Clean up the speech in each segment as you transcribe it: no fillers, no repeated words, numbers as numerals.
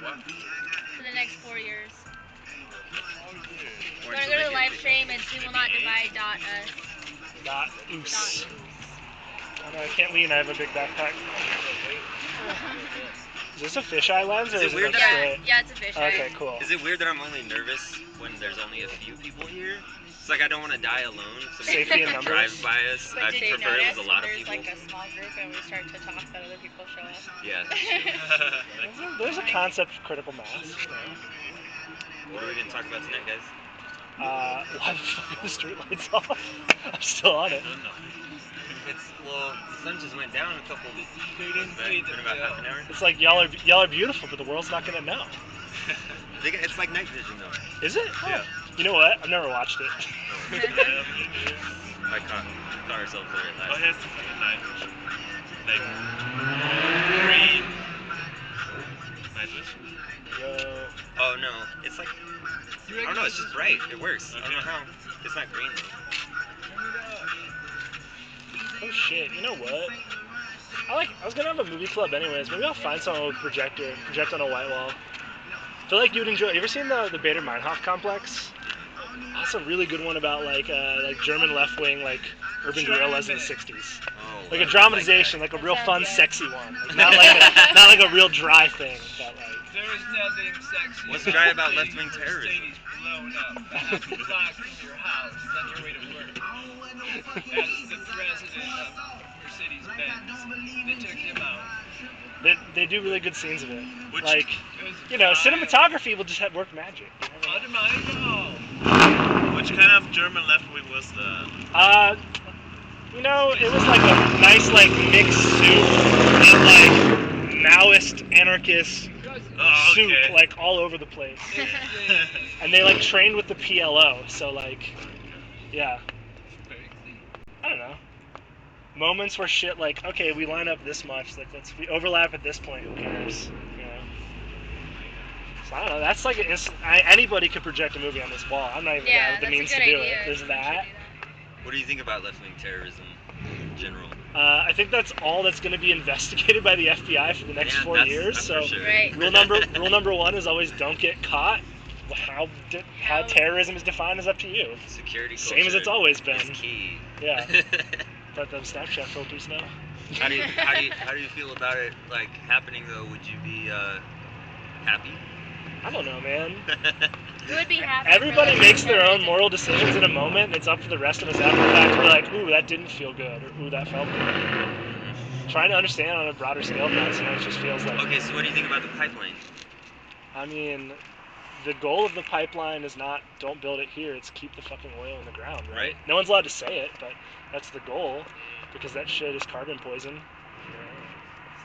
what? For the next 4 years. Oh, yeah. We're gonna go to the live stream. It's we will not divide dot us. Dot Dot oos. us. Oh, no, I can't lean. I have a big backpack. Is this a fisheye lens or Is is it it weird like that straight? Yeah, it's a fish Okay, eye. cool. Is it weird that I'm only nervous when there's only a few people here? It's like I don't want to die alone. So Safety in numbers. drive by us. But I'd did you prefer it notice was a when lot of there's people. like a small group and we start to talk that other people show up? Yeah, that's true. There's a concept of critical mass, you know. What are we gonna talk about tonight, guys? Why the fuck are the streetlights off? I'm still on it. Well, the sun just went down a couple. Didn't pay the in about half an bill. hour. It's like y'all are beautiful, but the world's not gonna know. It's like night vision though. Is it? Yeah. You know what? I've never watched it. I caught ourselves there at Oh, last. it has the fucking night vision. Like, green. Night vision. Yo. Oh no, it's like I don't know. It's just bright. It works. I don't know how. It's not green though. Oh shit. You know what? I was gonna have a movie club anyways. Maybe I'll find someone with a projector, project on a white wall. I feel like you'd enjoy. You ever seen the Bader Meinhof complex? That's a really good one about like German left wing like urban guerrillas in the '60s. Oh, Like a dramatization, like a That real sounds fun, good. sexy one. Like, not like a real dry thing. But like. There is nothing sexy. What's dry about left-wing getting terrorism? Mercedes blown up half a block from your house on your way to work. As the president of Mercedes-Benz, they took him out. They do really good scenes of it. Which Like, was you know, fine. cinematography will just work magic. You never know. Which kind of German left wing was that? You know, it was like a nice like mixed soup of like Maoist, anarchist Oh, soup okay. like all over the place. And they like trained with the PLO, so like, yeah. Very clean. I don't know. Moments where shit like, okay, we line up this much, like we overlap at this point, who cares? You know. So I don't know. That's like anybody could project a movie on this wall. I'm not even Yeah, the that's means a good to do idea. it. There's We that. should do that. What do you think about left-wing terrorism in general? I think that's all that's going to be investigated by the FBI for the next 4 years. That's So for sure. Right. rule number one is always don't get caught. How terrorism is defined is up to you. Security culture. Same as it's always been. Is key. Yeah. Let them Snapchat filters know. How do you feel about it like happening though? Would you be happy? I don't know, man. You would be happy. Everybody for makes their own terrorism. moral decisions in a moment, and it's up to the rest of us after the fact to be like, ooh, that didn't feel good, or ooh, that felt good. Trying to understand on a broader scale than that sometimes just feels like... Okay, so what do you think about the pipeline? I mean, the goal of the pipeline is not don't build it here, it's keep the fucking oil in the ground, right? No one's allowed to say it, but that's the goal, because that shit is carbon poison.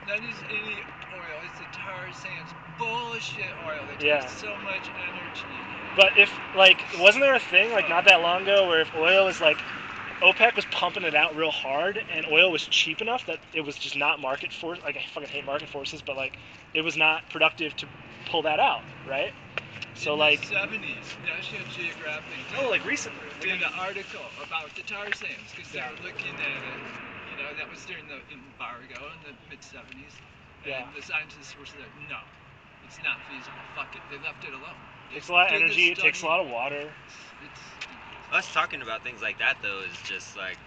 It's not just any oil, it's the tar sands bullshit oil that takes Yeah. so much energy. But if, like, wasn't there a thing, like, not that long ago where if oil was, like, OPEC was pumping it out real hard and oil was cheap enough that it was just not market force, like, I fucking hate market forces, but, like, it was not productive to pull that out, right? So, in like... the 70s, National Geographic Oh, like, recently. did an article about the tar sands because they Yeah. were looking at it. You know, that was during the embargo in the mid-70s. And Yeah. the scientists were saying, no, it's not feasible. Fuck it. They left it alone. It takes a lot of Did the energy, it takes a study. lot of water. It's Us talking about things like that though is just like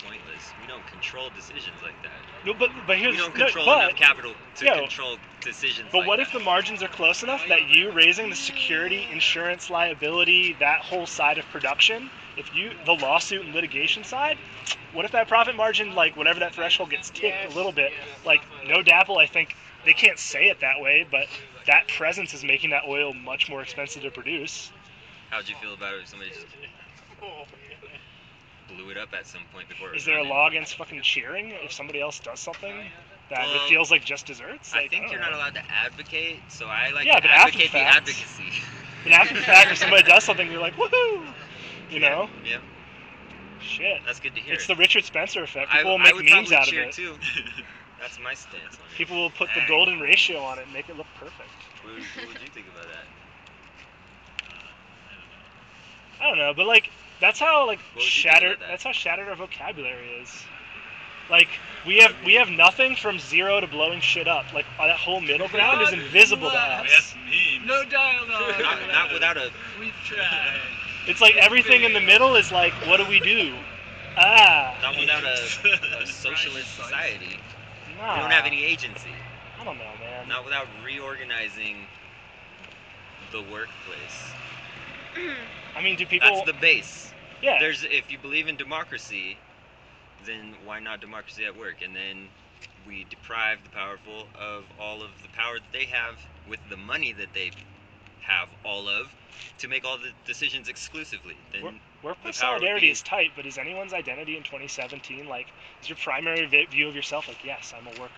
pointless. We don't control decisions like that. No, but here's... We don't no, control but, enough capital to yo, control decisions But like what that. if the margins are close enough that you raising the security, insurance, liability, that whole side of production, the lawsuit and litigation side, what if that profit margin, like whatever that threshold gets ticked a little bit, like no dapple, I think they can't say it that way, but that presence is making that oil much more expensive to produce. How'd you feel about it if somebody just blew it up at some point before it was Is there a running? law against fucking cheering if somebody else does something that Well, it feels like just desserts? I Like, think don't you're know. not allowed to advocate, so I like Yeah, to but after the advocate the fact- advocacy. But after the fact, if somebody does something, you're like, woohoo! You know? Yeah, Shit. that's good to hear. It's the Richard Spencer effect. I People will would make probably memes out of cheer it. too. That's my stance on it. People will put the Dang. golden ratio on it and make it look perfect. What would you think about that? I don't know, but like that's how like What would you think shattered about that? that's how shattered our vocabulary is. Like we have nothing from zero to blowing shit up. Like that whole middle ground is invisible to us. We have memes. No dialogue. Not without a. We've tried. It's like everything in the middle is like, what do we do? Not without a socialist society. Nah. We don't have any agency. I don't know, man. Not without reorganizing the workplace. I mean, do people? That's the base. Yeah. If you believe in democracy, then why not democracy at work? And then we deprive the powerful of all of the power that they have with the money that they have all of to make all the decisions exclusively. Then Workplace the power would solidarity be- is tight, but is anyone's identity in 2017 like? Is your primary view of yourself like, yes, I'm a worker?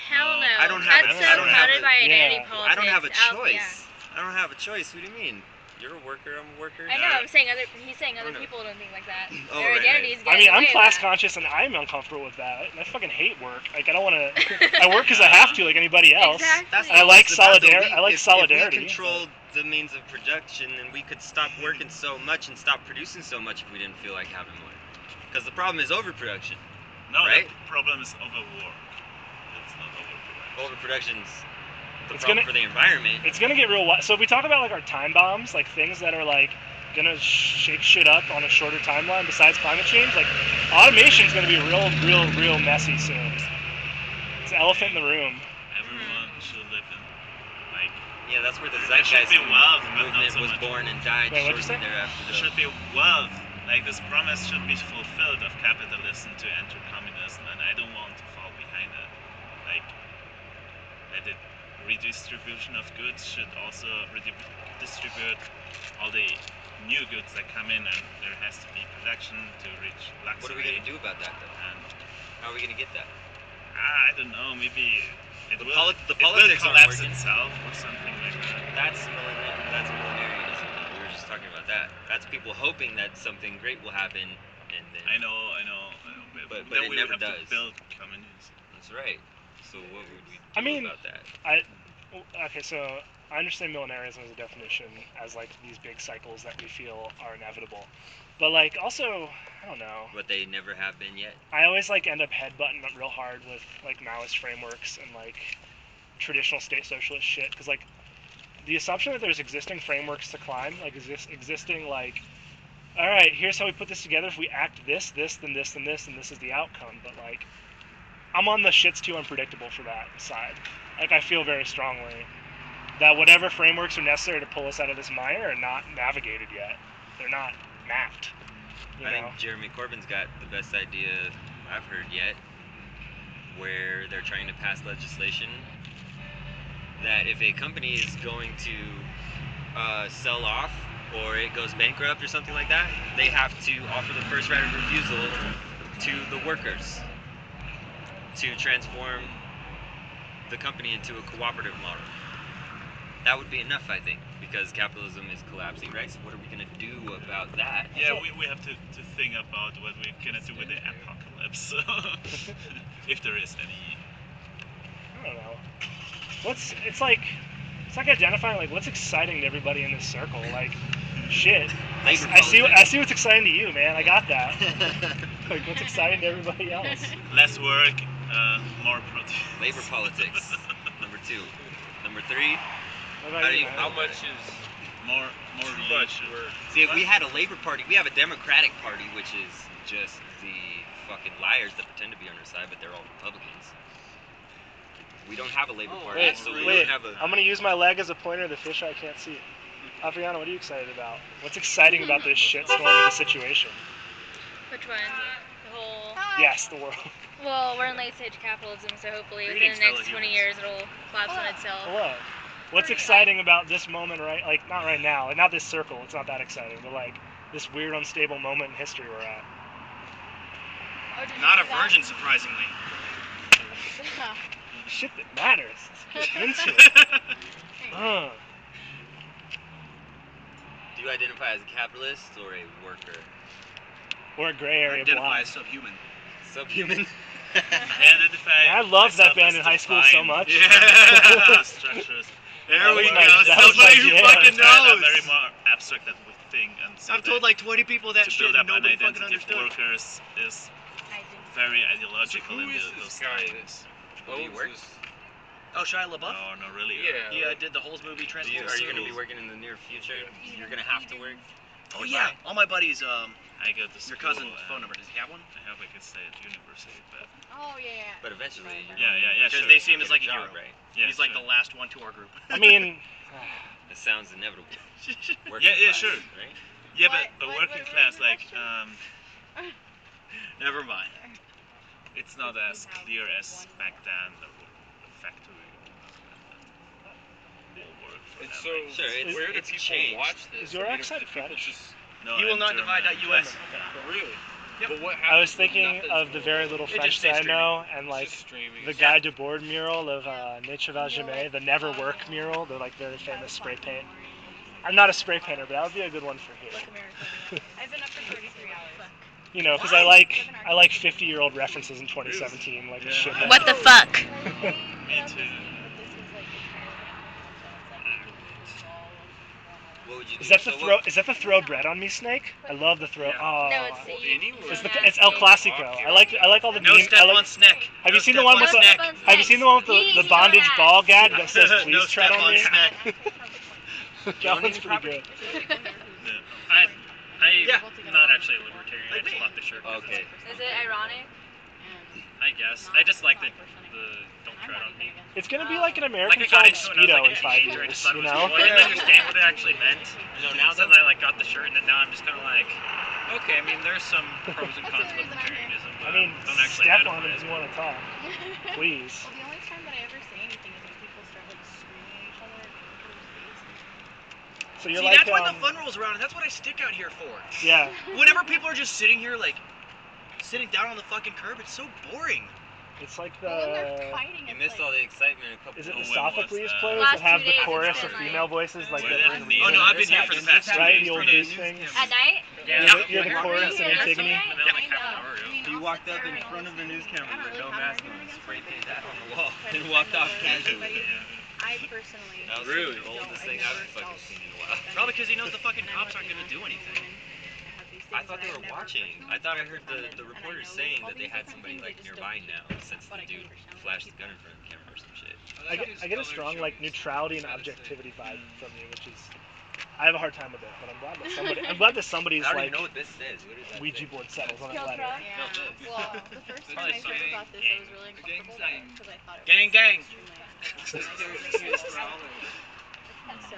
Hell no. I don't have That's a- so I don't have clouded a- by identity yeah. politics. I don't have a Out- choice. yeah. I don't have a choice. What do you mean? You're a worker. I'm a worker. I know. I'm saying he's saying other Oh, no. people don't think like that. Oh, Their right, identities right. get I mean, in the I'm way of class that. conscious and I'm uncomfortable with that. I fucking hate work. Like I don't want to. I work because I have to, like anybody else. Exactly. That's I not like what it's about, though. solidarity. I like solidarity. If we controlled the means of production, then we could stop working so much and stop producing so much if we didn't feel like having more. Because the problem is overproduction. No, Right? the problem is overwork. It's not overproduction. Overproduction's the It's problem gonna- for the environment. It's gonna get real. So if we talk about like our time bombs, like things that are like gonna shake shit up on a shorter timeline besides climate change, like automation's gonna be real messy soon. It's an elephant in the room. Everyone should live in, like, Yeah, that's where the there should zeitgeist be wealth, but not movement so was much. born and died Wait, what'd you shortly say? thereafter. There should be wealth. Like, this promise should be fulfilled of capitalism to enter communism, and I don't want to fall behind it. Like, the redistribution of goods should also redistribute all the new goods that come in, and there has to be production to reach luxury. What are we gonna do about that, though? And How are we gonna get that? I don't know, maybe it The will, the it will politics aren't collapse working. itself or something like that. That's millenarianism. Though. We were just talking about that. That's people hoping that something great will happen, and then. I know, But then it we never would have does. to build communism. That's right. So what would we do I mean, about that? Okay, so I understand millenarianism as a definition as like these big cycles that we feel are inevitable, but like also I don't know. But they never have been yet. I always like end up headbutting real hard with like Maoist frameworks and like traditional state socialist shit because like the assumption that there's existing frameworks to climb, like existing like, all right, here's how we put this together. If we act this, then this, then this, and this is the outcome. But like, I'm on the shit's too unpredictable for that side. Like I feel very strongly that whatever frameworks are necessary to pull us out of this mire are not navigated yet. They're not mapped. You I know? think Jeremy Corbyn's got the best idea I've heard yet, where they're trying to pass legislation that if a company is going to sell off or it goes bankrupt or something like that, they have to offer the first right of refusal to the workers to transform the company into a cooperative model. That would be enough, I think, because capitalism is collapsing, right? So what are we going to do about that? Yeah, we have to think about what we're gonna do with the apocalypse. If there is any. I don't know. It's like identifying like what's exciting to everybody in this circle. Like, shit. Labor I see politics. what's exciting to you, man. I got that. Like, what's exciting to everybody else? Less work, more produce. Labor politics, number 2. Number 3, What about How do you, you- man? How much is More too you much should- work? see, if we had a Labor Party, we have a Democratic Party, which is just the fucking liars that pretend to be on our side, but they're all Republicans. We don't have a Labor Oh, Party, Wait, so we wait. don't have a. I'm gonna use my leg as a pointer. The fish I can't see. Adriana, what are you excited about? What's exciting about this shitstorm of the situation? Which one? The whole. Yes, the world. Well, we're in late stage capitalism, so hopefully within Greetings, the next fellow 20 humans. years it'll collapse on itself. Hello. What's exciting about this moment, right? Like, not right now, like, not this circle. It's not that exciting, but like this weird, unstable moment in history we're at. Oh, did you Not a do that? virgin, surprisingly. Shit that matters. Let's get into it. Do you identify as a capitalist or a worker? Or a gray area Identify block. as subhuman. Subhuman? I loved that band in high school so much. Yeah, structures. There we was go. my- that was Somebody my who jam. fucking Very knows. more abstract than we think, and so I've told like 20 people that to shit build and up an nobody fucking identity of understood. workers is Identity. very ideological who in is those this guy times. Who do you owns work? this? Oh, Shia LaBeouf? No, not really. Yeah. He did the Holes movie, Are you Transformers. going to be working in the near future? You're going to have to work? Oh yeah, all my buddies. I go to school. Your cousin's phone number. Does he have one? I hope I could stay at university, but Oh yeah. But eventually, yeah, Because sure. they see him as get like a job, hero. right? Yeah, He's like sure. the last one to our group. I mean, It sounds inevitable. Yeah, Class, sure. Right? Yeah, What- but what- working what class, was the like, question? Never mind. it's not as clear as back then. The factory will work for And them. so, like, Sure, it's, where do it's people changed. watch this? Is your I mean, accent do people French? just no, He will I'm not German. divide US. really? Yep. But what I happens was thinking when nothing's of the going very on? little It French just stays that I know, and It's like just streaming. the Guy Debord mural of Nietzsche the Never Work yeah. mural, the like very famous spray paint. I'm not a spray painter, but that would be a good one for here. Look, America. I've been up for 33 hours. You know, because I like 50-year-old references in 2017, like a Yeah. shithead. What the fuck? Me too. What would you do? Is that the So throw? what- Is that the throw bread on me snake? I love the throw. Yeah. Oh, No, it's Well, the anywhere. it's El Clasico. I like all the No meme. step on snack. Have No you seen the step one on with the? snack. Have you seen the one with the bondage ball gag that says No "Please tread step on on me"? snack. That one's pretty good. Yeah. Not actually a libertarian. Like I just me. bought the shirt. 'cause Okay. Is it ironic? I guess. I just like the don't tread on me. It's gonna be like an Like American I got flag into it when I speedo was in like a 5 teenager. I years. just thought You it was know? cool. I didn't understand what it actually meant. So now So that then I got the shirt, and then now I'm just kind of like, okay. I mean, there's some pros and cons of libertarianism, but I mean, don't actually step on identify it as if you one. want to talk, please. Well, the only time that I ever say anything is when people start like screaming at each other and going to their face. So you're See, like, that's why the fun rolls around, and that's what I stick out here for. yeah. Whenever people are just sitting here, like, sitting down on the fucking curb, it's so boring. It's like But when they're the. fighting, you it's missed like, all the excitement a couple Is it Oh, the when was Sophocles that? plays Last that have 2 the days, chorus it's of been female like- voices like Were that? they in in the the- Oh no, I've been here for the past 2 Right, days. the old pretty- news things. At night? You're the chorus and Antigone. Vanilla and a Captain Oreo. You walked up in front of the news camera with no mask on, spray paint that on the wall, and walked off casually. I personally That was Really? the oldest I thing never I've fucking felt seen in a while. Probably because he knows the fucking And I'm cops aren't looking gonna do at a anything. woman, and I have these I things thought that they I've were never watching. personally I thought I heard confronted, the and I reporters know saying all that they these had different somebody things, I like just nearby don't now since what the I can dude personally flashed the people. gun in front of the camera or some shit. I get a strong like neutrality and objectivity vibe from you, which is. I have a hard time with it, but I'm glad that somebody's I don't like even know what this says. What does that Ouija say? board settles on a Kill letter. truck? No, this. Well, the first time Probably I heard gang- about this, I was really The gang uncomfortable sign. because I thought it Gang, was gang. extremely So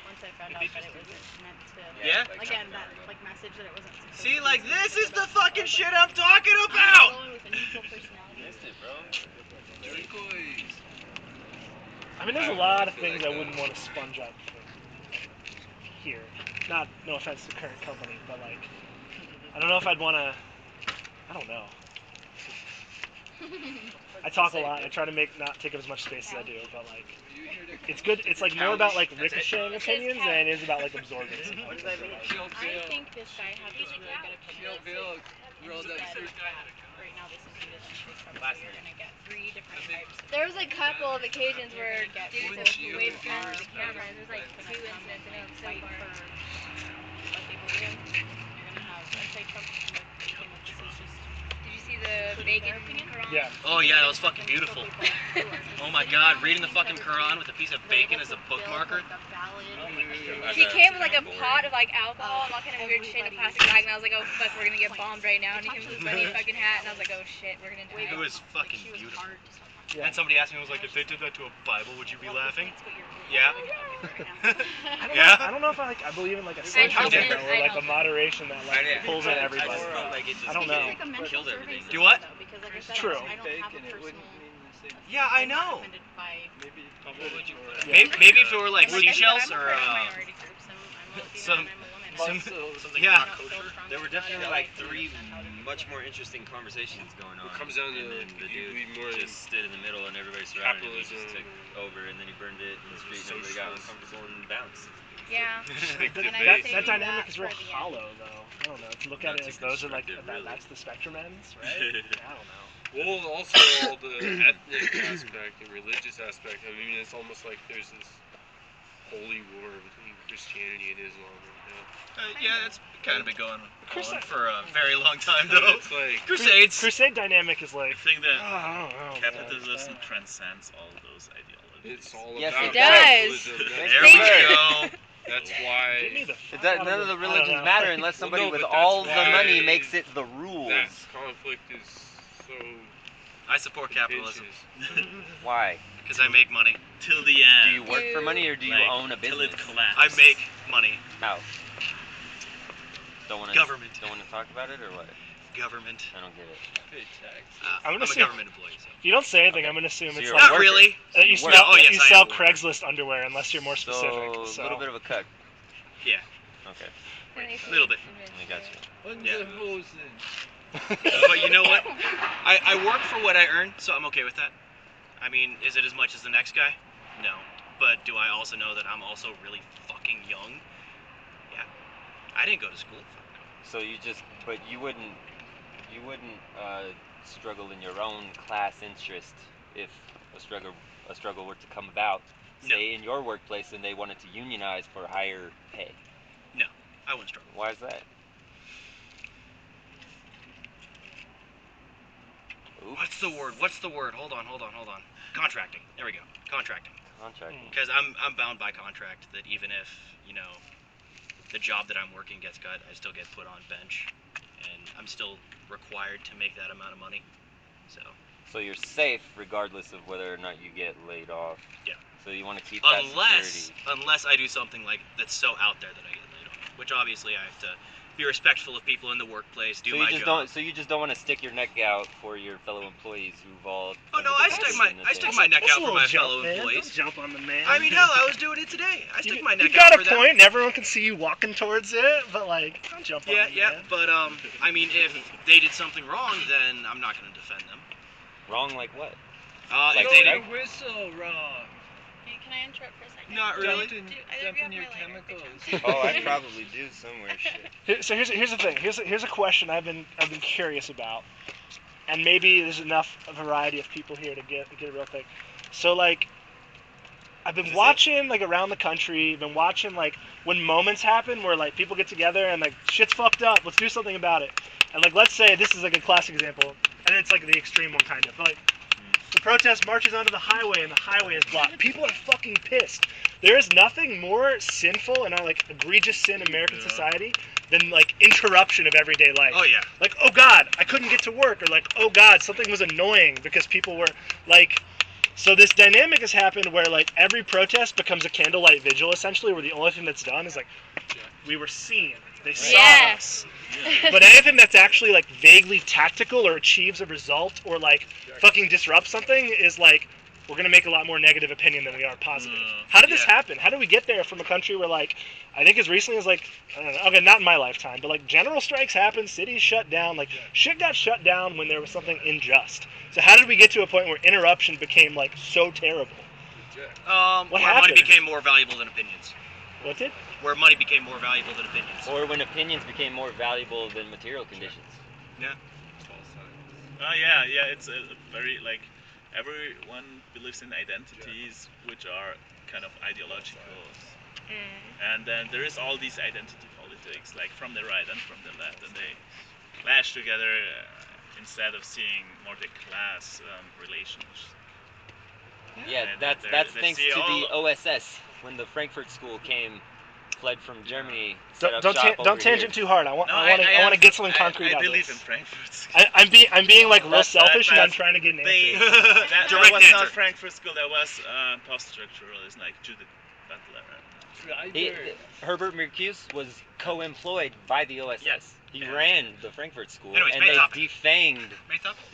once I found out that it wasn't meant to, Yeah? again, that like message that it wasn't supposed See, to like, be this is the about fucking people, shit I I'm talking was like, about! going with a neutral personality. Missed it, bro. Turquoise. I mean, there's a lot of things I wouldn't want to sponge up from here. Not, no offense to current company, but like, I don't know if I'd want to. I don't know. I talk a lot. I try to not take up as much space as I do, but like, it's good. It's like more about like ricocheting opinions than it is about like absorbing some. What does that mean? I think this guy had this really good opinion. Bill And rolled he up said through. that right now this computer landscape comes Last here, night. and I get 3 different types of There was a couple of occasions where You're gonna get dudes Wouldn't have you waved if you guns were to the camera. There's like gonna 2 come incidents and I know like so fight far. for what they believe in. You're gonna have anti-Trump thing like this is just Did you see the bacon Quran? Yeah. Oh yeah, that was fucking beautiful. Oh my god, reading the fucking Quran with a piece of bacon as a bookmarker. He came with like a pot of like alcohol and all kind of weird shit in a plastic bag, and I was like, oh fuck, we're gonna get bombed right now. And he came with his funny fucking hat, and I was like, oh shit, we're gonna die. It was fucking beautiful. Yeah. And somebody asked me, was like, if they did that to a Bible, would you be laughing? Yeah. I don't know if I believe in like a I centrism don't. though, or like a moderation that like pulls in I everybody. just felt like it just I don't know. killed everything. Do what? Because like I said, True. I don't have a personal. Yeah, I know. Offended by Maybe. Maybe if it were like Like I said, seashells I'm or a part of minority groups. I'm a Latina some- and I'm a woman. some, yeah. There were definitely like 3 much more interesting conversations going on. It comes down to, and then the you dude believe more in just stood in the middle and everybody surrounded him and just capitalism took over, and then he burned it in the street and everybody got uncomfortable and bounced. Yeah. Big And I'm debate. That saving dynamic that is real for the end. hollow though. I don't know. To look Not at it too as those are like constructive, really. that's the spectrum ends, right? I don't know. Well, also all the ethnic aspect and religious aspect. I mean, it's almost like there's this holy war between Christianity and Islam right now. Yeah, it's kind of been going Crusade- on for a very long time, But though. it's like, Crusades. Crusade dynamic is I like, think that I don't know, man. capitalism transcends all those ideologies. it's all Yes, about it does. capitalism. There Thank we you. go. That's Get me why the fuck That, out none of the I don't religions know. matter unless somebody no, with but that's all the why money makes it the rules. that conflict is so I support capitalism contentious. Why? because I make money. Till the Do end. you work for money or do you Like, own a till business? it collapses. I make money. How? Don't want to. Government. Don't want to talk about it or what? Government. I don't get it. Pay taxes. I'm I'm gonna a say- government employee, so. If you don't say anything, Okay. I'm gonna assume So it's you're like Not worker. really. that you You sell, work. Oh, yes, you I sell am a worker. Craigslist underwear unless you're more So specific. a So little bit of a cut. Yeah. Okay. A little bit. I got you. Yeah. Underhosen. But you know what? I work for what I earn, so I'm okay with that. I mean, is it as much as the next guy? No. But do I also know that I'm also really fucking young? Yeah. I didn't go to school. Fuck no. So but you wouldn't struggle in your own class interest if a struggle were to come about, No. say in your workplace, and they wanted to unionize for higher pay. I wouldn't struggle. Why is that? Oops. What's the word? Hold on. Contracting. There we go. Contracting. Contracting. Because I'm bound by contract that even if, the job that I'm working gets cut, I still get put on bench, and I'm still required to make that amount of money. So you're safe regardless of whether or not you get laid off. Yeah. So you want to keep that security. Unless I do something like that's so out there that I get laid off, which obviously I have to be respectful of people in the workplace, do my job. So you just don't want to stick your neck out for your fellow employees who've all. Oh no, I stick my neck That's out a for little my jump, fellow man. employees. Don't jump on the man. I mean, hell, I was doing it today. I stick my You neck got out a for them. point, and everyone can see you walking towards it, but like, don't jump on the man. But I mean, if they did something wrong, then I'm not going to defend them. Wrong like what? If Like they that? did, whistle wrong. Hey, can I interrupt for a second? Not really. Do either of you Dumping have your my lighter? chemicals. Oh, I probably do somewhere. Shit. So here's the thing. Here's a question I've been curious about, and maybe there's enough variety of people here to get a real thing. So like, I've been watching like around the country. Been watching like when moments happen where like people get together and like shit's fucked up. Let's do something about it. And like let's say this is like a classic example, and it's like the extreme one kind of. But like the protest marches onto the highway and the highway is blocked. People are fucking pissed. There is nothing more sinful and like egregious sin in American society than like interruption of everyday life. Oh yeah. Like, oh God, I couldn't get to work, or like, oh God, something was annoying because people were like. So this dynamic has happened where like every protest becomes a candlelight vigil essentially, where the only thing that's done is like we were seen, they saw us. But anything that's actually like vaguely tactical or achieves a result or like fucking disrupts something is like we're gonna make a lot more negative opinion than we are positive. How did this happen? How did we get there from a country where like I think as recently as like I don't know, okay, not in my lifetime, but like general strikes happened, cities shut down, like shit got shut down when there was something unjust. So how did we get to a point where interruption became like so terrible? Where money happened? became more valuable than opinions. What did? Where money became more valuable than opinions. Or when opinions became more valuable than material conditions. Oh yeah, it's a very like everyone believes in identities which are kind of ideological, and then there is all these identity politics like from the right and from the left, and they clash together instead of seeing more the class relations. Yeah, And that's they thanks see to the all- OSS when the Frankfurt School fled from Germany. Don't tangent too hard. I want to get something concrete I out of believe this. in Frankfurt. I'm being like real That's- selfish, and I'm that's- trying to get an They, answer. that Direct was answer. not Frankfurt School. That was post-structuralism, like Judith Butler. Herbert Marcuse was co-employed by the OSS. Yes. He Yeah. ran the Frankfurt School, Anyways, and main they topic. defanged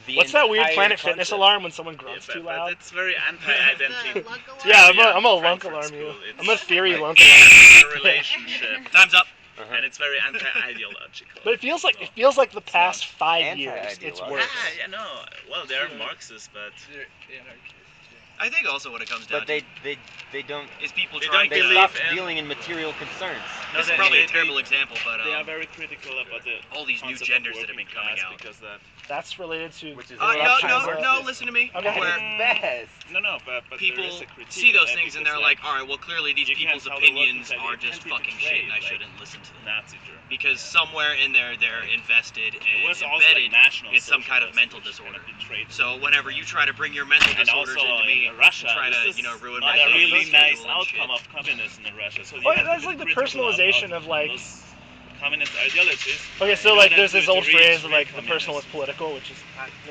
the What's that weird entire Planet Fitness concept. alarm when someone grunts but too loud? it's very anti-identity. Yeah, I'm a lunk Frankfurt alarm School, you. it's I'm a theory like lunk alarm. a relationship, Time's up. and it's very anti-ideological. But it feels like the past 5 years it's Anti-ideological. worse. Yeah, no. Well, they're Marxists, but They're anarchists. I think also what it comes down But they don't. to is people They trying don't They to. believe stopped in- dealing in material concerns. No, This is they- probably a they- terrible example, but They are very critical about the all these new concept of genders that have working been coming class out. because that. That's related to. Which is No, Eruptions, no, listen to me. Okay. Where best. No, but people there is a critique see those of that things and because, they're like, all right, well, clearly these you can't people's tell the working opinions class, are it just can be fucking betrayed, shit, and I like shouldn't listen to them. Nazi Germany. Because somewhere in there, they're invested It and was also embedded like national in some kind of socialism, mental which kind disorder. of betrayed So whenever you try to bring your mental and disorders also into me in Russia, and try this to, is ruin not my a really sleep nice schedule and outcome shit. of communism in Russia. So you Well, have to that's be like the critical personalization about of like. those communist ideologies. Okay, so in like order there's this to old reach phrase of like the communism. personal is political, which is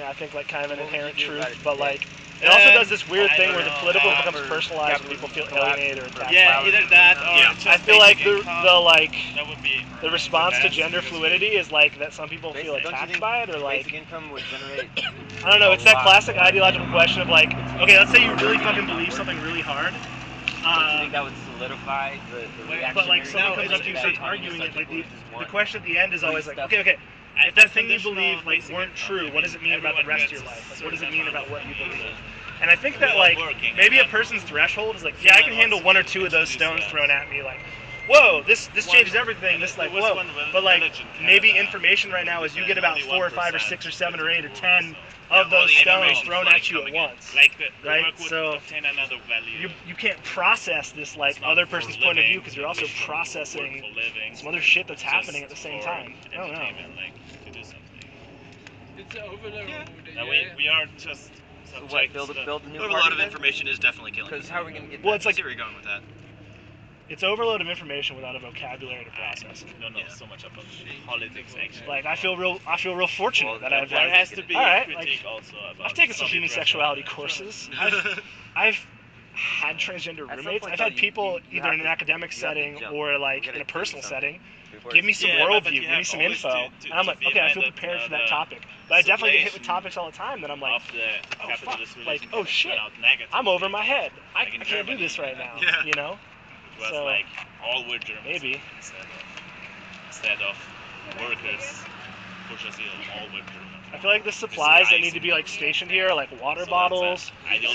I think like kind of an What would you inherent do truth, about it but today? like it also does this weird I thing don't where the know. political Uh, becomes personalized when people feel alienated or attacked. Yeah, by it. either that or Yeah. just I feel like basic the income. like That would be the response to best gender because fluidity is like that some people feel Basic- don't you attacked think by it or like Basic income would generate. I don't know. It's a that lot classic more. ideological question of like, okay, let's say you really fucking believe something really hard. Don't you think that would solidify the But like reactionary someone No, comes up to you and it's- starts it's- arguing it, like people just the want question at the end is free always like, stuff. okay, I if that think thing you conditional believe like basic weren't income, true, what does it mean about the everyone rest of your gets life? a Like, what does it certain mean amount about what of you believe? money. And I think We that are like working, maybe a and then person's threshold is like, yeah, I can someone handle wants one or to two of those introduce stones that. thrown at me, like, whoa, this One- changes everything. and This there like, was whoa. one But like village in maybe Canada, information right now is you get about only 4 or 5 or 1% 6 or 7 or 8 or critical 10 vote, of all those the stones information thrown flooding at you at coming in. once. like the Right, work would so obtain another value. You can't process this like It's not other for person's point of view living, because you're also it's for processing work for living, some other shit that's just happening at the same for time. I don't know. entertainment, like to do something. It's an overload. And we are just So what? subjects. Build that- a new But a party lot of then? information is definitely killing Because us. how are we gonna get Well, that? it's I like see where you're going with that. it's overload of information without a vocabulary to I process. don't know Yeah. so much about politics actually. Like I feel real fortunate Well, that I've There like, has to be all right, critique also about. I've taken some Soviet human Russia. sexuality courses. I've had transgender At some roommates. point, I've though, had people you either have in an to- academic you have to setting jump. or like We gotta in a do personal something setting. before Give me it's- some Yeah, but worldview, you give me have some always info, to and I'm like, be okay, I feel embedded, prepared for that the topic. But I definitely get hit with situation topics all the time that I'm like, of the oh, capitalist fuck, like, religion oh, kind of shit, went out negatively. I'm over my head. I Like in can't do Germany, this right now. Yeah. You know? It was So- like all were Germans. Maybe. Instead of workers, bourgeoisie, all were German. I feel like the supplies that need to be like stationed here, are, like water bottles,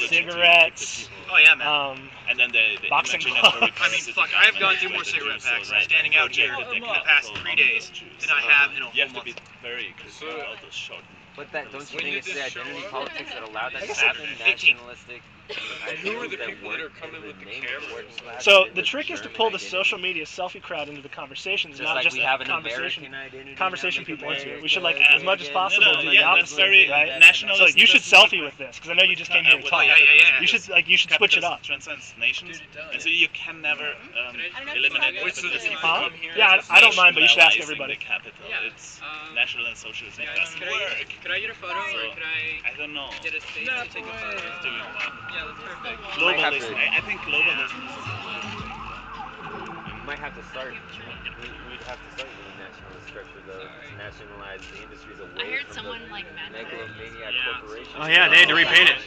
cigarettes, Oh yeah, man. And then the boxing imaginatory gloves. I mean, parasitic fuck, I've gone element through where more the cigarette Jews packs so that standing out here projected in their the past capital 3 on days those Jews. than I have in a You whole have to be month. very critical about those short. But that, don't you When think did it's the this show identity up? politics that allowed that I to guess happen? 18. Nationalistic Who are the ideals that people that are weren't coming in with the name of cameras? working class, So but in the trick is to German pull the identity? social media selfie crowd into the conversations, Just not like just we have an conversation. American identity. Conversation now, make people into it. America We should like great as much as again. possible do the yeah, that's opposite, very right? nationalist. So you should doesn't selfie work with this because I know you just came here to talk. yeah. You should switch it up. Transcends nations, Dude, it does. and so you can never eliminate Wait, so the capitalism. people Huh? come here Yeah, just I don't mind, but you should ask nationalizing everybody. The capital. Yeah, It's um, national and socialism. It doesn't Could work. I get a photo or So, could I I don't know. get a space to take a photo? Who's doing that? Yeah, that's perfect. You might have Globalism. to- I think globalism is. You might have to start. We'd have to start with a nationalist structure though, to nationalize the industries away from the megalomaniac corporations. Oh, yeah, they had to repaint it.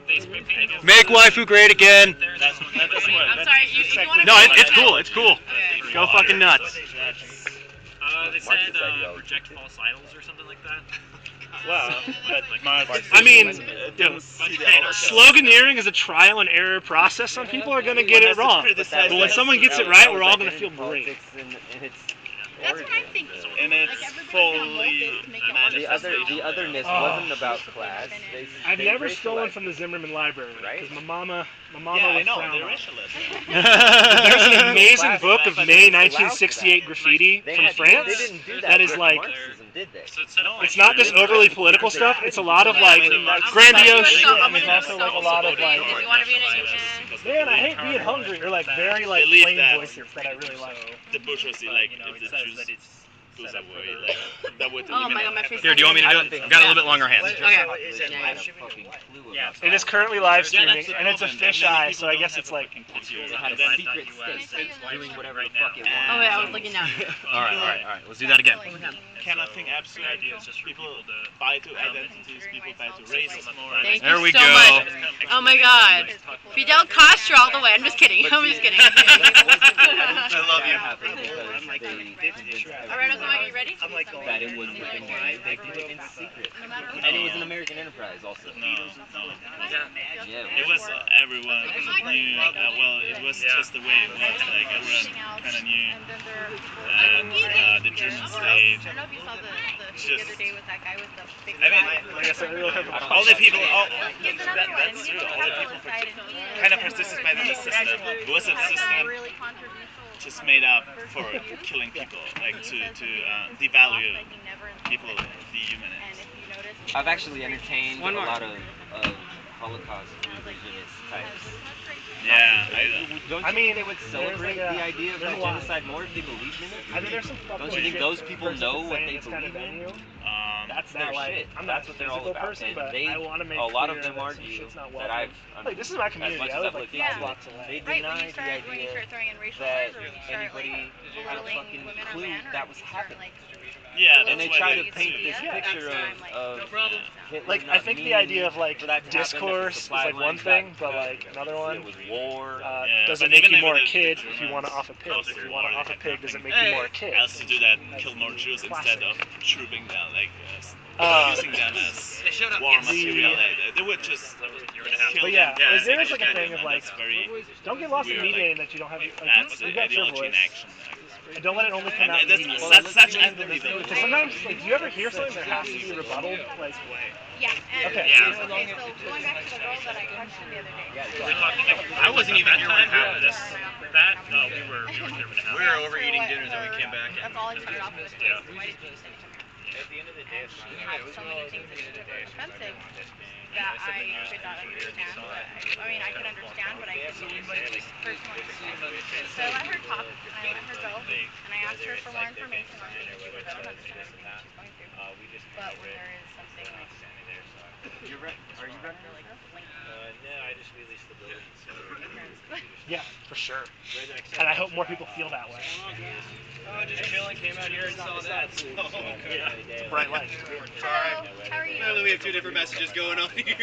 They spray painted it. Make waifu great again. That's I'm sorry, if you want to. No, it's cool. It's cool. Okay. Go fucking nuts. They Marcus said ideology. reject false idols or something like that. Well, but Marx. I mean, didn't see the sloganeering is a trial and error process. Some people are gonna get it wrong, but when someone gets it right, we're all gonna feel great. Politics in its That's what I'm origin. thinking. And it's Like, everybody fully got voted to make it The otherness Oh. wasn't about class. I've they never stolen racialized from the Zimmerman Library Right? because my mama Yeah, I would know. frown They're on it. racialist. There's an amazing Class book of but May they allowed for 1968 that. graffiti They from had- France. They didn't do that. that is with like- Marxism, did they? So it's set up. It's not just overly political stuff. It's a lot of like grandiose shit, and there's also like a lot of like, Did you want to be in it? man, I hate being hungry, or like very like Believe plain that. voices that I really like. The bourgeoisie, like, if the Jews goes away, like, that would Oh my eliminate god, my face. Here, do you want me to I do don't it? think I've got a little bit longer hands. Okay. I had a fucking clue Yeah. about It is that. currently live Yeah, streaming, that's the and it's a problem. And fisheye, many so I people guess don't it's have a like fucking culture. They had a And then secret state doing whatever the fuck it Oh wanted. wait, I was looking down. All right. Let's do that again. Can I think absolutely idea is just for people people to buy to identities, people buy to races more. Thank There you we so go. much. Oh my god. Fidel Castro all the way. I'm just kidding. I'm just kidding. I love you. Alright, Uncle Mike, are you ready? I'm like going. that it was They within like they never did it go in back. secret, No matter and it was No. an American enterprise also. No. Yeah, It was everyone knew. Well, it was just the way it was. Like everyone kind of knew And then there are people that the German state. I don't know if you saw the Just- the other day with that guy with the big I mean, flag. Like I said, we don't have I don't all the people, all, He's another one. that's He's true. the All the capitalist people side, and he kind of participated in the system. It was a has system some really controversial. just made up for controversial views. killing people, like He to says that they piss him devalue off that he never people, insulted them. dehumanized. And if you notice, I've actually entertained One a more. lot of Holocaust revisionist types. Yeah, Don't you I mean, think they would there's celebrate like a- the idea of there's that a lot. genocide more if they believed in it? I mean, there's some fucked Don't up you think shit those for the people person know that's what saying they this kind of believe in? venue. That's That, their like, shit. I'm That's not what a they're all physical about. person, And but they, I want to make a lot clear of them that some argue shit's not that welcome. Like, this is my as community. much I as live I've like looked 5 into it, blocks away. they Right, when deny you the start idea throwing in racial that slurs, or when you start anybody had a belittling fucking women or clue men, or that if was you start happening. yeah, And they that's try why to paint this Yeah. picture of No problem. Hitler Like, I not think the meaning idea of like for that to happen, that the discourse is supply like one lines thing, got but cut, like another it one was war. Yeah, does but it make even you if more a the kid Germans if you want to off a pig? after If the you war, want to they off a had pig, does it nothing make you more a kid? else to do that, That's kill more the Jews classic. instead of trooping them, like Um, using them as They showed up. war Yes. material. They would just kill But yeah, them. like, there is take like a it thing from of them, like, that's very don't get lost in weird, mediating that you don't have. Like, that's the you got your ideology in voice, action. and don't let it only come out And in media. that's such empathy though. Because sometimes, like, do you ever hear something that has to be rebutted? Like, Yeah, and Okay. Yeah. okay, so going back to the girl that I questioned the other day. We're talking like I wasn't even here when it happened. that. No, we were there when it We happened. were over eating dinner, then we came back. That's all I started off with was, Yeah. why did you send it to her? At the end of the day, And it's she not. had so many things that she took offensive that I could not understand. But I mean, I could understand, but I couldn't personally understand. So I let her talk, and I let her go, and I asked her for more information on things because I don't understand everything that she's going through. We just But when there is something like standing there, so You're right. Are you ready? like blatant, no, I just released the building. So yeah, for sure. And I hope more people feel that way. Oh, just chilling. Came out here and saw that. So, Yeah, it's a bright light. hello, how are you? Apparently we have two different messages going on here.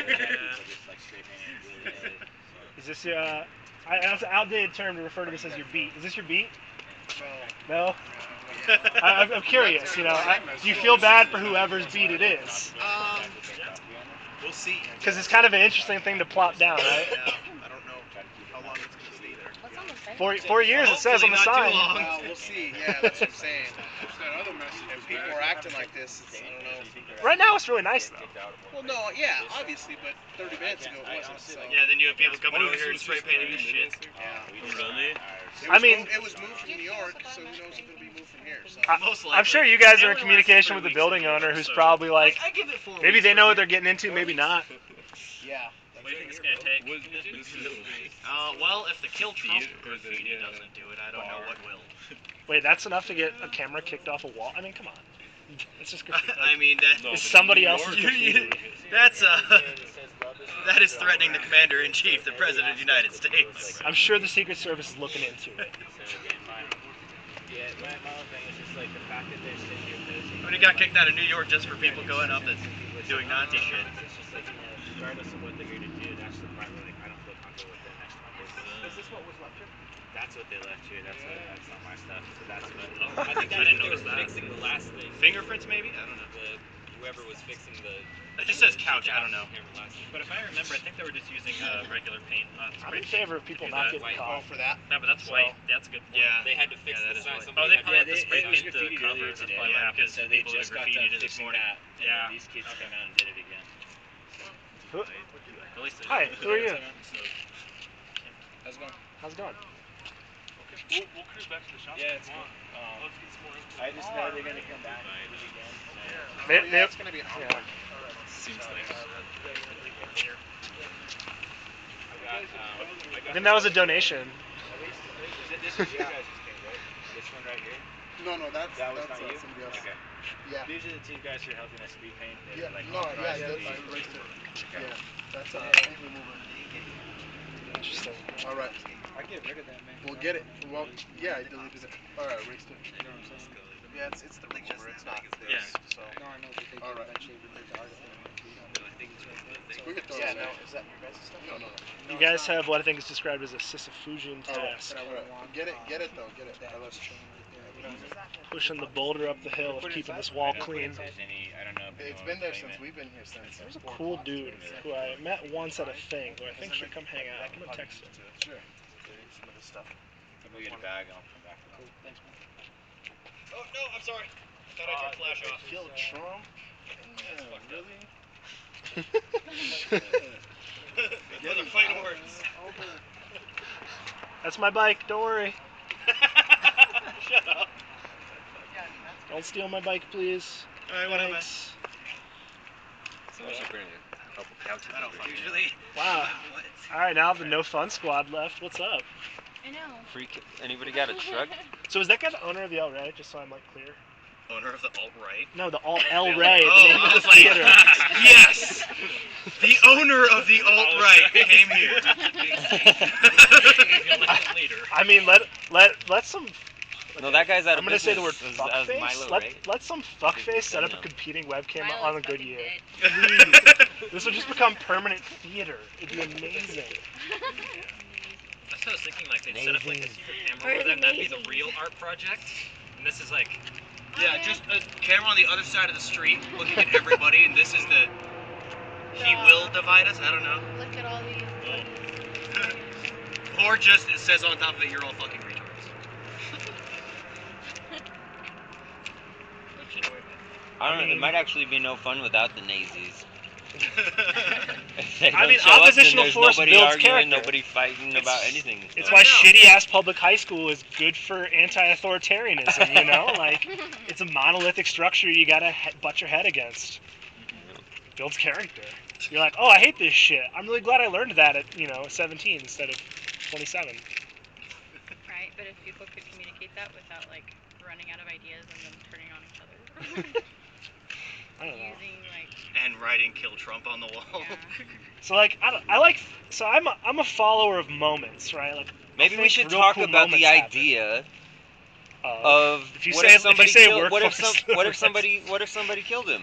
Is this your? That's an outdated term to refer to this as your beat. Is this your beat? No. I'm curious. You know, do you feel bad for whoever's beat it is? We'll see. Because it's kind of an interesting thing to plop down, right? Yeah, I don't know how long it's gonna stay there. What's on the side? 4 years it says on the Hopefully not sign. too long. Well, we'll see. Yeah, that's what I'm saying. If people are acting like this, it's, I don't know. Right now it's really nice though. Well, no, yeah, obviously, but 30 minutes ago it wasn't. So. Yeah, then you have people coming over here and spray painting and shit. Really? I mean, it was moved from New York, so who knows if it'll be moved from here. So. Most likely. I'm sure you guys are in communication with the building owner, who's probably like, I give it 4 maybe weeks they for know what here. they're getting into, maybe not. Yeah. What do you think it's gonna take? Well, if the Kill Trump graffiti doesn't do it, I don't know what will. Wait, that's enough to get a camera kicked off a wall? I mean, come on. It's just graffiti. I mean, It's somebody else's graffiti. that's that is threatening the Commander-in-Chief, the President of the United States. I'm sure the Secret Service is looking into it. yeah, my whole thing is just like the fact that they're sitting here posting. When he got kicked out of New York just for people going up and doing Nazi shit. It's just like, regardless of what they're here to do, that's the part where like I don't feel comfortable with them next to my business. Is this what was left here? That's what they left here. That's not my stuff. So that's what. I think didn't they were notice that. fixing the last thing. Fingerprints, maybe? I don't know. Whoever was fixing the. It just says couch. I don't know. But if I remember, I think they were just using regular paint, not I'm spray in paint. favor of people Do not that. getting Oh, caught. for that? No, but that's white. That's a good point. Yeah. They had to fix Yeah, the that is sign. white. Oh, they probably have to it spray was paint the graffitied cover. earlier That's today. probably what Yeah, happens. so they People that just got graffitied done it this fixing morning. that. And Yeah. then these kids Okay. came out and did it again. At least they Hi, did. who are you? So, How's it going? How's it going? We'll cruise back to the shop. Yeah, it's good. I just know they're gonna come back and do it again. They, It's going to be an yeah. Seems like. I think that was a donation. This was your guys' paint, right? This one right here? No, That was not you? somebody else. Okay. Yeah. These are the two guys who are helping us speed paint. Yeah, They're like no, yeah, authorized I to erased it. Okay. Yeah, that's paint remover. Interesting. All right, I get rid of that, man. we'll get it. Well, yeah, I deleted it. All right, erased it. Yeah, it's the remover. It's not this. Yeah. So. No, I know, but they All right. eventually remove the article. We can throw Yeah, it no, away. is that your guys' stuff? No. You guys have what I think is described as a Sisyphusian All right, task. all right. Get it though. Get it. I lost you. Pushing the boulder up the hill of keeping this wall clean. I don't know. It's been there since we've been here since. There's a cool dude who I met once at a thing who I think should come hang out. I'm gonna text him. Sure. Some of this stuff. I'll go get a bag and I'll come back. Cool. Thanks, man. Oh no, I'm sorry. I thought I turned flash off. Kill Trump? That's fucked up. Really? For the fighting words. That's my bike. Don't worry. Shut up. Don't steal my bike, please. Alright, whatever. Thanks. Somebody should bring a couple couches I don't over fucking here. usually. Wow. What? All right, now the no fun squad left. What's up? I know. Anybody got a truck? So is that guy the owner of the El Rey? Just so I'm like clear. Owner of the alt-right? No, the El Rey. The Oh, name I of was the like, theater. yes! The owner of the alt-right came here. Leader. I mean, let some. No, that guy's out of I'm gonna say the word business as fuckface. Milo, Let, right? let some fuckface set up a Venom. competing webcam Milo's on a fucking Goodyear. dead. Please. This would just become permanent theater. It'd be amazing. That's what I was thinking, like, they'd set up, like, a secret camera Or over them, that'd be amazing. the real art project. And this is, like, Yeah, just a camera on the other side of the street looking at everybody, and this is the... He will divide us? I don't know. Look at all these. Or just, it says on top of it, you're all fucking retards. I don't know. It might actually be no fun without the nazis. If they I don't mean, show up, then oppositional there's force nobody builds arguing, character. nobody fighting about anything. It's so. why I know. shitty ass public high school is good for anti-authoritarianism. You know, like it's a monolithic structure you gotta butt your head against. It builds character. You're like, oh, I hate this shit. I'm really glad I learned that at 17 instead of 27. Right, but if people could communicate that without like running out of ideas and then turning on each other. I don't know. Using like And writing "Kill Trump" on the wall. yeah. So like, I'm a follower of moments, right? Like Maybe I we think should real talk cool about the moments happen. idea of if you what say if somebody if you say killed, what if workforce, some what if somebody killed him?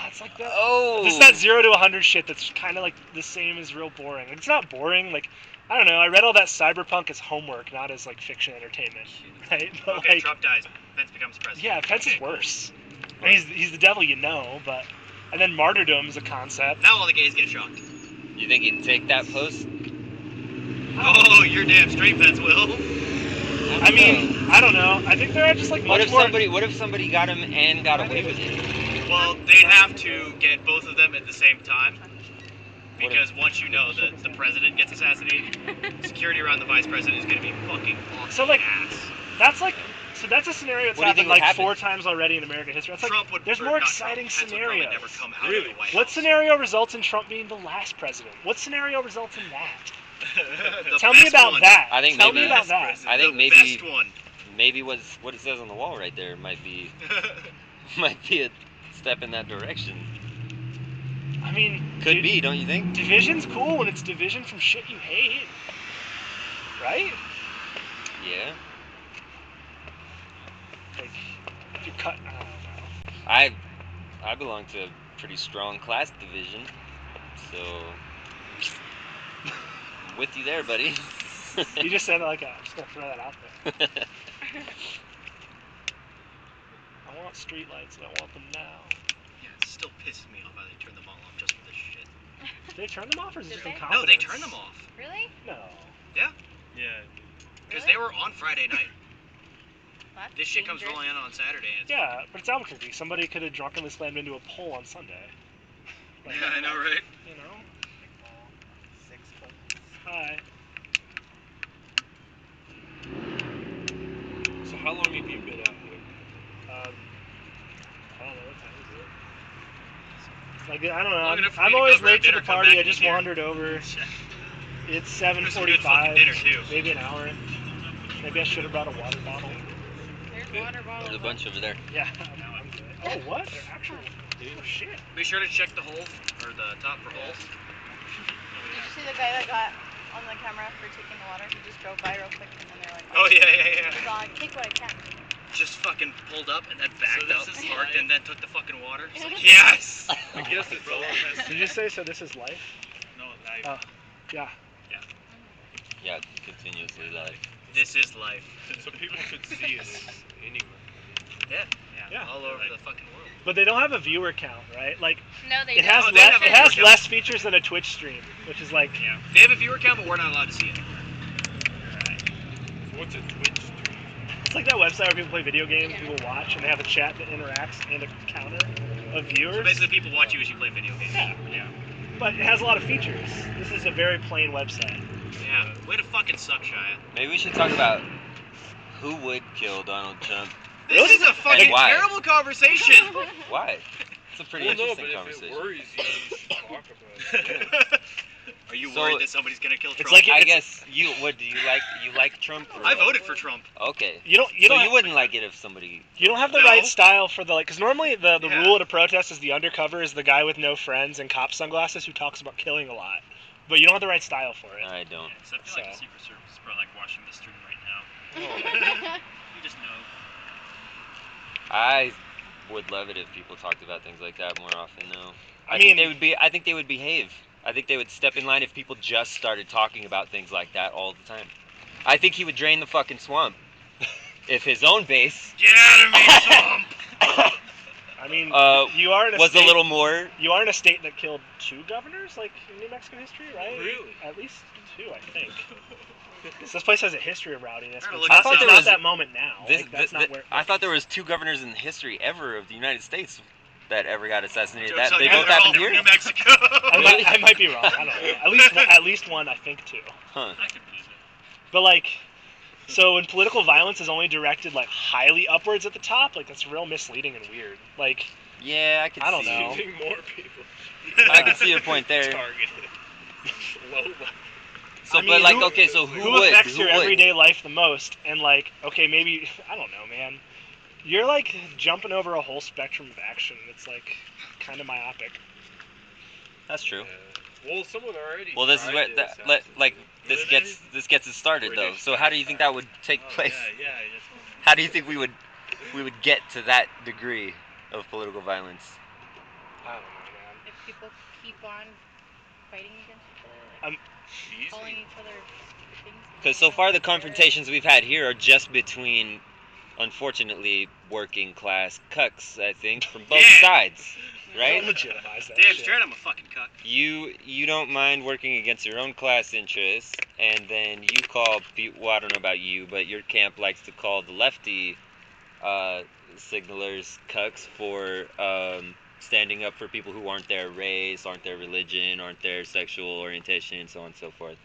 It's like that. Oh, This is that 0 to 100 shit that's kind of like the same as real boring. It's not boring. Like, I don't know. I read all that cyberpunk as homework, not as like fiction entertainment, right? But Okay, like, Trump dies. Pence becomes president. yeah, Pence Okay, is worse. I mean, he's the devil, but and then martyrdom's a concept. Now all the gays get shocked. you think he'd take that post? Oh, you're damn straight, Pence will. I mean, I don't know. I think there are just like What much if more. somebody got him and got away with it? Well, they'd have to get both of them at the same time. Because once you know that the president gets assassinated, security around the vice president is going to be fucking off So, like, the ass. That's like. So that's a scenario that's What do you think happened would like happen? 4 times already in American history. It's like Trump would, there's or more not exciting Trump, Pence would probably scenarios. never come out of the White What House. scenario results in Trump being the last president? What scenario results in that? The Tell me best about one. that. I think Tell maybe- me about that. I think The maybe best one. maybe what it says on the wall right there might be a step in that direction. I mean, Could be, don't you think? Division's cool when it's division from shit you hate, right? Yeah. Like, if you cut. I don't know. I belong to a pretty strong class division, so I'm with you there, buddy. You just said it like I'm just gonna throw that out there. I want streetlights and I want them now. Yeah, it still pisses me off how they turn them all off just for this shit. Did they turn them off or is it Did just they? incompetence? No, they turn them off. Really? No. Yeah, yeah. because Really? they were on Friday night. That's This shit comes dangerous. rolling in on Saturday. And it's Yeah, but it's Albuquerque. Somebody could have drunkenly slammed into a pole on Sunday. Like, Yeah, I know, right? You know? Hi. So how long have you been out here? I don't know what time is it. Like I don't know. Long enough for me I'm to always go grab late to dinner, the come party. back I and just eat here. wandered over. It's Some good fucking 7:45. dinner too. Maybe an hour. Maybe I should have brought a water bottle. There's water bottles. There's a bunch over there. Yeah. I'm good. Oh what? They're actual. Oh shit. Be sure to check the holes or the top for holes. Did you see the guy that got on the camera for taking the water? He just drove by real quick and then they're like, Oh yeah. He's all like, take what I can. Just fucking pulled up and then backed this up, is parked, live? and then took the fucking water. It's like, yes. I guess it's all Did you say so? This is life? No, live. Yeah. Yeah, continuously live. This is life. So people could see us anywhere. Yeah. All over the fucking world. But they don't have a viewer count, right? Like No, they it don't. has Oh, they have a it has viewer count. less features than a Twitch stream, which is like Yeah. They have a viewer count, but we're not allowed to see it. So what's a Twitch stream? it's like that website where people play video games, people watch, and they have a chat that interacts and a counter of viewers. So basically, people watch you as you play video games. Yeah. But it has a lot of features. This is a very plain website. Yeah. Way to fucking suck, Shia. Maybe we should talk about who would kill Donald Trump. This is a fucking why? terrible conversation. Why? It's a pretty Well, no, interesting but conversation. if it worries you, you should talk about it. Are you So- worried that somebody's gonna kill Trump? It's like I guess you what do you like Trump? Or I voted for Trump. Okay. You don't So you wouldn't like it if somebody. You don't have the No. right style for the like, because normally the Yeah. rule at a protest is the undercover is the guy with no friends and cop sunglasses who talks about killing a lot, but you don't have the right style for it. I don't. Except I feel like the So. Secret Service is probably like watching the stream right now. You just know. I would love it if people talked about things like that more often, though. I think mean- they would be. I think they would behave. I think they would step in line if people just started talking about things like that all the time. I think he would drain the fucking swamp if his own base Get out of me, Trump! I mean, Uh, you are in a was state, a little more. You are in a state that killed 2 governors, like in New Mexico history, right? Really? At least 2, I think. So this place has a history of rowdiness. I But gotta it's look not, this it's up. not was- that moment now. This, like, that's not where. I thought there was 2 governors in the history ever of the United States that ever got assassinated. Joke's That on they you, both they're all happened from here. New Mexico. I might be wrong. I don't know. At least one, I think 2. Huh. I could believe it. But like, so when political violence is only directed like highly upwards at the top, like that's real misleading and weird. Like, Yeah, I could. I don't see. know. Shooting more people. I can see your point there. Targeted. Low. So, I mean, but like, who- okay, so who would? affects Who your would? everyday life the most? And like, okay, maybe I don't know, man. You're like jumping over a whole spectrum of action. It's like kind of myopic. That's true. Well, someone already. Well, this is tried what to that, assassinate like him. this Wasn't gets it? this gets it started though. British So how do you think that would take Oh, place? Yeah. How do you think we would get to that degree of political violence? I don't know, man. If people keep on fighting against each other, like, Easy. calling each other stupid things. Because so far the confrontations we've had here are just between, unfortunately, working class cucks. I think from both Yeah. sides, Don't right? legitimize that Damn shit. straight, I'm a fucking cuck. You don't mind working against your own class interests, and then you call well, I don't know about you, but your camp likes to call the lefty signalers cucks for standing up for people who aren't their race, aren't their religion, aren't their sexual orientation, and so on and so forth.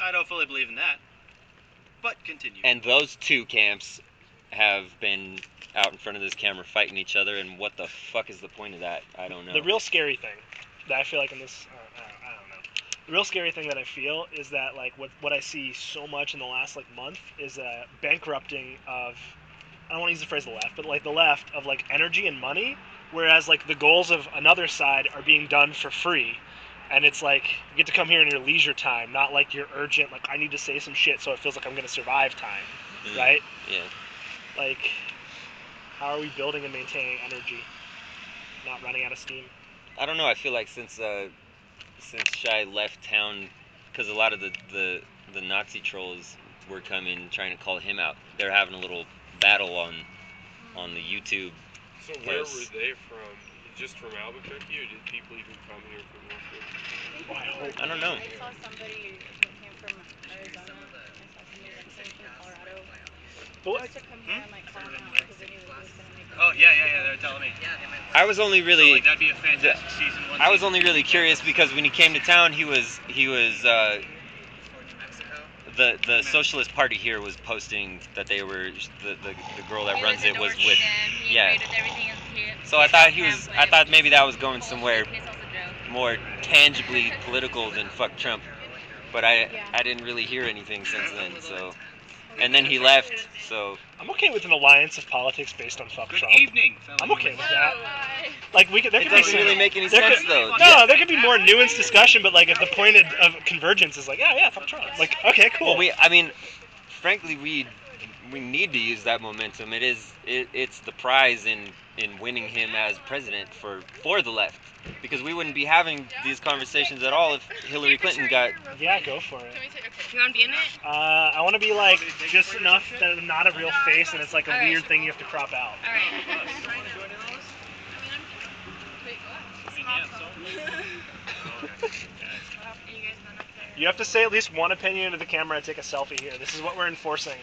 I don't fully believe in that. But continue. And those 2 camps have been out in front of this camera fighting each other, and what the fuck is the point of that? I don't know. The real scary thing that I feel like in this, I don't know. The real scary thing that I feel is that like what I see so much in the last like month is a bankrupting of, I don't want to use the phrase the left, but like the left of like energy and money, whereas like the goals of another side are being done for free. And it's like, you get to come here in your leisure time, not like your urgent, like, I need to say some shit so it feels like I'm going to survive time, right? Yeah. Like, how are we building and maintaining energy? Not running out of steam? I don't know. I feel like since Shai left town, because a lot of the Nazi trolls were coming trying to call him out. They're having a little battle on the YouTube. So where Yes. were they from? Just from Albuquerque, or did people even come here from Northwood? Well, I hope. I don't know. I saw somebody that came from Arizona. I saw somebody that came from Colorado. But Just to come here and like call them out because they knew that it was gonna make them. Oh yeah, they're telling me. I was only So, really like, that'd be a fantastic season 1. I was only really curious because when he came to town, he was the Socialist Party here was posting that they were the girl that runs it was with. Yeah. So I thought maybe that was going somewhere more tangibly political than fuck Trump, but I didn't really hear anything since then. So, and then he left. So I'm okay with an alliance of politics based on fuck Good Trump. evening, fellow. I'm okay with that. Like, there it could be doesn't some, really make any there sense could- though. No, there could be more nuanced discussion, but like if the point of convergence is like, yeah, fuck Trump. Like, okay, cool. Well, I mean, frankly, we need to use that momentum. It's the prize in winning him as president for the left, because we wouldn't be having these conversations at all if Hillary Clinton got. Yeah, go for it. You want to be in it? I want to be like just enough that I'm not a real face and it's like a weird thing you have to crop out. All right. You have to say at least one opinion into the camera and take a selfie here. This is what we're enforcing.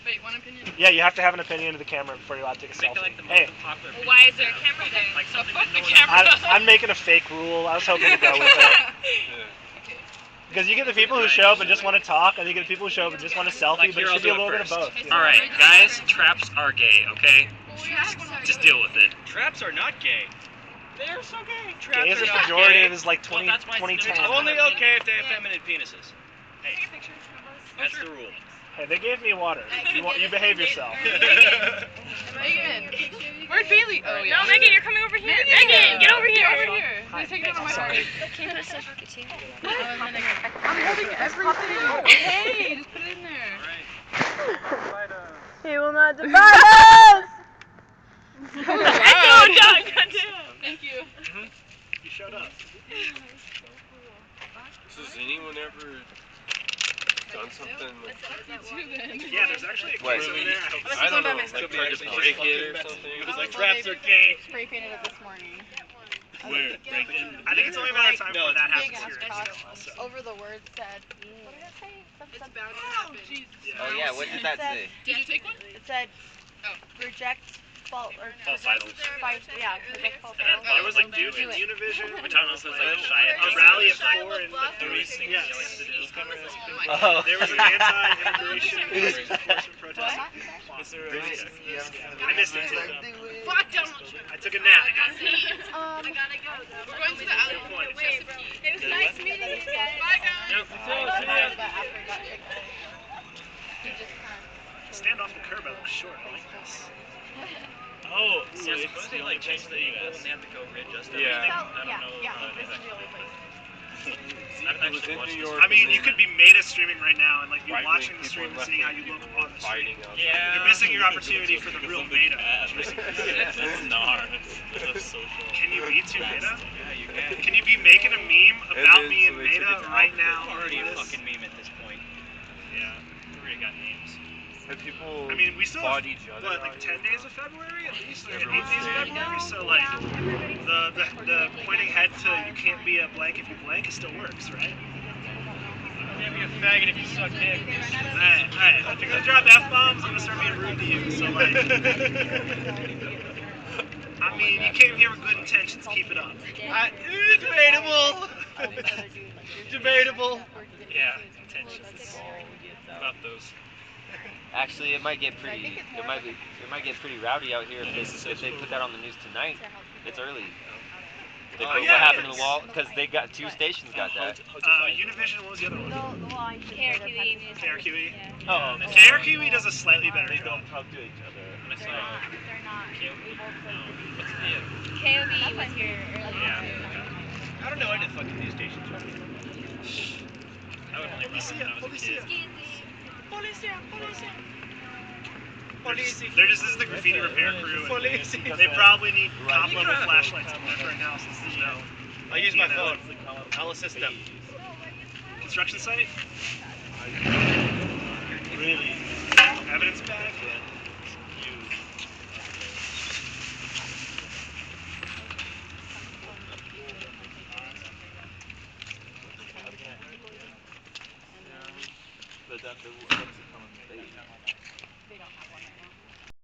Wait, one opinion? Yeah, you have to have an opinion into the camera before you're allowed to take a Make selfie. it like the most Hey, unpopular. Well, why is there a camera there? Like something fuck that no the one. camera. I'm making a fake rule. I was hoping to go with it. Because you get the people who show up and just want to talk, and you get the people who show up and just want a selfie, Like, but here, it I'll should be a do it little bit of first. both. You know? All right, guys, traps are gay. Okay, just deal with it. Traps are not gay. They're so gay. Traps Gay is are a not pejorative gay. is like 20, Well, that's why it's 2010. Only okay if they have feminine penises. Hey, that's the rule. Hey, they gave me water. You behave yourself. Megan. Where'd Bailey? Oh, yeah. No, Megan, you're coming over here. Megan, get over here. Over here. They're taking it on my Sorry. Can you put a safe bucket too? I'm holding everything. Hey, just put it in there. He will not divide us! Thank you. You showed up. So has anyone ever done something like Yeah, there's actually a What? case over there. I don't know, like tried to break it or something? It was like traps are gay. Spray painted it this morning. Where? I think it's only a matter of time No, before that Big happens ass here. cross Also. over the word said. What did it say? It's bound to happen. Oh yeah, what did that say? Did you take one? It said reject false or False reject idols. yeah, reject false And then idols. There was like dudes Do in it. Univision. We're talking about this like shy a rally of four and like Three things yes. you like to do. Oh. There was an anti-immigration enforcement protest. Is there a I missed it. Fuck, Donald Trump. I took a nap. I gotta go. We're going to the alley. Wait, bro. It was nice meeting you guys. Bye, guys. But after he got Chick-fil-A, he just kind of Stand off the curb. I look short. I like this. Oh, so suppose they like changed the goal and they have to go readjust everything. Yeah. I don't know. this is really lazy. I haven't actually watched this. I mean, you could be meta streaming right now and like be Right-wing watching the people stream and left seeing how wing you look people on the stream. fighting out Yeah. You're missing your opportunity for the real meta. It's not. It's social. Can you be too meta? Yeah, you can. Can you be making a meme about then being so they took meta it right out. now? Already a fucking meme at this point. Yeah, we already got names. Have people I mean, we still have, fought each other? what, like out 10 here? days of February at least? Like 8 Everyone's days of staying. February? So, like, the pointing head to you can't be a blank if you blank, it still works, right? You can't be a faggot if you suck dick. Hey, if you're gonna drop F-bombs, I'm gonna start being rude to you. So, like, I mean, you came here with good intentions, keep it up. Debatable. Debatable. Yeah, intentions. About those. Actually, it might get pretty rowdy out here if they put that on the news tonight. It's early. They put yeah, what happened it to is. the wall because they got two stations got that. Univision, what was the other one? KRQE. KRQE? Oh, KRQE does a slightly better job. talk to each other. They're not able to. What's the KOV was here earlier. I don't know any fucking news stations. I would only run when I was a kid. They're just this is the graffiti repair crew. And they probably need top level flashlights on there right now since there's no I'll use my phone. I'll assist them. construction site. Really? Evidence bag? But then what's it coming? They don't have one right now.